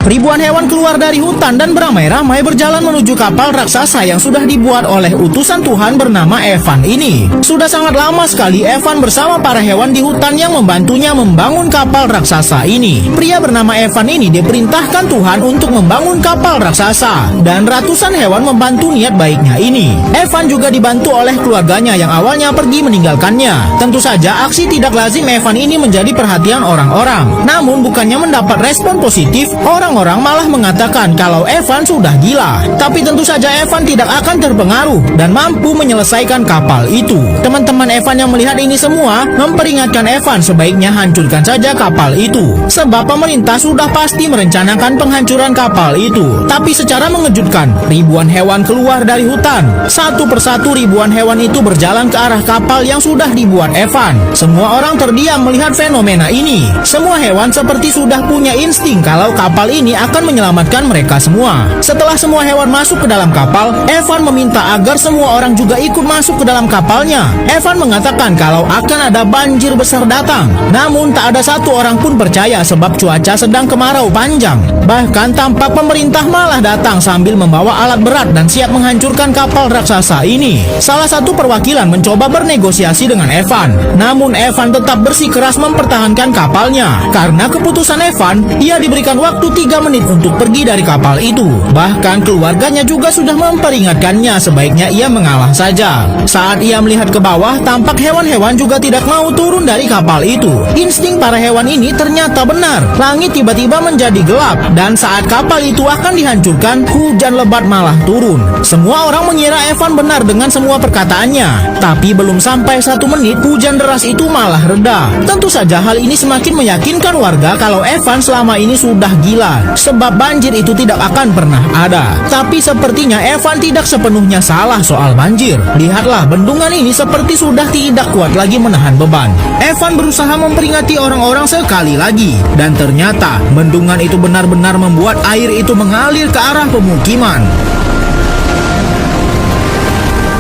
Ribuan hewan keluar dari hutan dan beramai-ramai berjalan menuju kapal raksasa yang sudah dibuat oleh utusan Tuhan bernama Evan ini. Sudah sangat lama sekali Evan bersama para hewan di hutan yang membantunya membangun kapal raksasa ini. Pria bernama Evan ini diperintahkan Tuhan untuk membangun kapal raksasa, dan ratusan hewan membantu niat baiknya ini. Evan juga dibantu oleh keluarganya yang awalnya pergi meninggalkannya. Tentu saja aksi tidak lazim Evan ini menjadi perhatian orang-orang. Namun bukannya mendapat respon positif, orang-orang malah mengatakan kalau Evan sudah gila. Tapi tentu saja Evan tidak akan terpengaruh dan mampu menyelesaikan kapal itu. Teman-teman Evan yang melihat ini semua memperingatkan Evan sebaiknya hancurkan saja kapal itu, sebab pemerintah sudah pasti merencanakan penghancuran kapal itu. Tapi secara mengejutkan, ribuan hewan keluar dari hutan. Satu persatu ribuan hewan itu berjalan ke arah kapal yang sudah dibuat Evan. Semua orang terdiam melihat fenomena ini. Semua hewan seperti sudah punya insting kalau kapal ini akan menyelamatkan mereka semua. Setelah semua hewan masuk ke dalam kapal, Evan meminta agar semua orang juga ikut masuk ke dalam kapalnya. Evan mengatakan kalau akan ada banjir besar datang. Namun tak ada satu orang pun percaya sebab cuaca sedang kemarau panjang. Bahkan tampak pemerintah malah datang sambil membawa alat berat dan siap menghancurkan kapal raksasa ini. Salah satu perwakilan mencoba bernegosiasi dengan Evan. Namun Evan tetap bersikeras mempertahankan kapalnya. Karena keputusan Evan, ia diberikan waktu 3 menit untuk pergi dari kapal itu. Bahkan keluarganya juga sudah memperingatkannya sebaiknya ia mengalah saja. Saat ia melihat ke bawah, tampak hewan-hewan juga tidak mau turun dari kapal itu. Insting para hewan ini ternyata benar. Langit tiba-tiba menjadi gelap, dan saat kapal itu akan dihancurkan, hujan lebat malah turun. Semua orang mengira Evan benar dengan semua perkataannya. Tapi belum sampai 1 menit, hujan deras itu malah reda. Tentu saja hal ini semakin meyakinkan warga kalau Evan selama ini sudah gila, sebab banjir itu tidak akan pernah ada. Tapi sepertinya Evan tidak sepenuhnya salah soal banjir. Lihatlah, bendungan ini seperti sudah tidak kuat lagi menahan beban. Evan berusaha memperingati orang-orang sekali lagi, dan ternyata bendungan itu benar-benar membuat air itu mengalir ke arah pemukiman.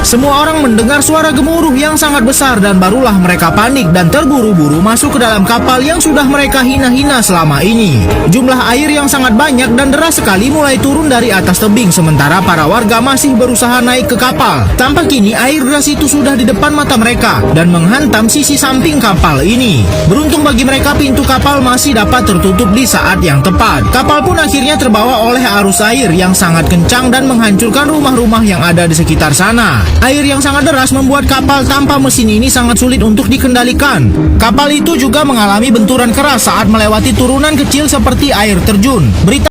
Semua orang mendengar suara gemuruh yang sangat besar dan barulah mereka panik dan terburu-buru masuk ke dalam kapal yang sudah mereka hina-hina selama ini. Jumlah air yang sangat banyak dan deras sekali mulai turun dari atas tebing sementara para warga masih berusaha naik ke kapal. Tampak kini air deras itu sudah di depan mata mereka dan menghantam sisi samping kapal ini. Beruntung bagi mereka, pintu kapal masih dapat tertutup di saat yang tepat. Kapal pun akhirnya terbawa oleh arus air yang sangat kencang dan menghancurkan rumah-rumah yang ada di sekitar sana. Air yang sangat deras membuat kapal tanpa mesin ini sangat sulit untuk dikendalikan. Kapal itu juga mengalami benturan keras saat melewati turunan kecil seperti air terjun. Berita